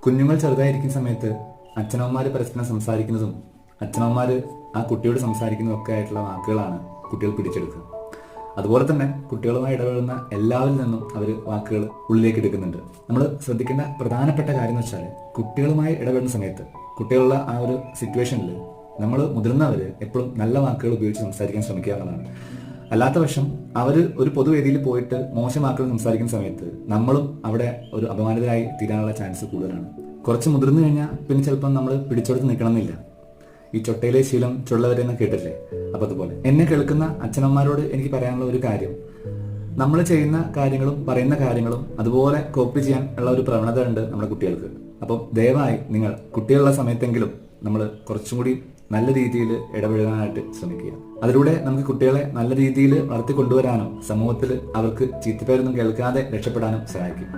കുഞ്ഞുങ്ങൾ ചെറുതായിരിക്കുന്ന സമയത്ത് അച്ഛനമ്മമാർ പരസ്പരം സംസാരിക്കുന്നതും അച്ഛനമ്മമാർ ആ കുട്ടിയോട് സംസാരിക്കുന്നതും ഒക്കെ ആയിട്ടുള്ള വാക്കുകളാണ് കുട്ടികൾ പിടിച്ചെടുക്കുക. അതുപോലെ തന്നെ കുട്ടികളുമായി ഇടപെടുന്ന എല്ലാവരിൽ നിന്നും അവർ വാക്കുകൾ ഉള്ളിലേക്ക് എടുക്കുന്നുണ്ട്. നമ്മൾ ശ്രദ്ധിക്കേണ്ട പ്രധാനപ്പെട്ട കാര്യം എന്ന് വെച്ചാൽ കുട്ടികളുമായി ഇടപെടുന്ന സമയത്ത് കുട്ടികളുടെ ആ ഒരു സിറ്റുവേഷനിൽ നമ്മൾ മുതിർന്നവർ എപ്പോഴും നല്ല വാക്കുകൾ ഉപയോഗിച്ച് സംസാരിക്കാൻ ശ്രമിക്കുക എന്നുള്ളതാണ്. അല്ലാത്ത പക്ഷം അവർ ഒരു പൊതുവേദിയിൽ പോയിട്ട് മോശം വാക്കുകൾ സംസാരിക്കുന്ന സമയത്ത് നമ്മളും അവിടെ ഒരു അപമാനിതരായി തീരാനുള്ള ചാൻസ് കൂടുതലാണ്. കുറച്ച് മുതിർന്നു കഴിഞ്ഞാൽ പിന്നെ ചിലപ്പം നമ്മൾ പിടിച്ചെടുത്ത് നിൽക്കണമെന്നില്ല. ഈ ചൊട്ടയിലെ ശീലം ചുള്ളവരെന്ന് കേട്ടില്ലേ? അപ്പൊ അതുപോലെ എന്നെ കേൾക്കുന്ന അച്ഛനമ്മമാരോട് എനിക്ക് പറയാനുള്ള ഒരു കാര്യം, നമ്മൾ ചെയ്യുന്ന കാര്യങ്ങളും പറയുന്ന കാര്യങ്ങളും അതുപോലെ കോപ്പി ചെയ്യാൻ ഉള്ള ഒരു പ്രവണത ഉണ്ട് നമ്മുടെ കുട്ടികൾക്ക്. അപ്പം ദയവായി നിങ്ങൾ കുട്ടികളുള്ള സമയത്തെങ്കിലും നമ്മൾ കുറച്ചും കൂടി നല്ല രീതിയിൽ ഇടപെടാനായിട്ട് ശ്രമിക്കുക. അതിലൂടെ നമുക്ക് കുട്ടികളെ നല്ല രീതിയിൽ വളർത്തി കൊണ്ടുവരാനും സമൂഹത്തിൽ അവർക്ക് ചീത്തപ്പേരൊന്നും കേൾക്കാതെ രക്ഷപ്പെടാനും സഹായിക്കും.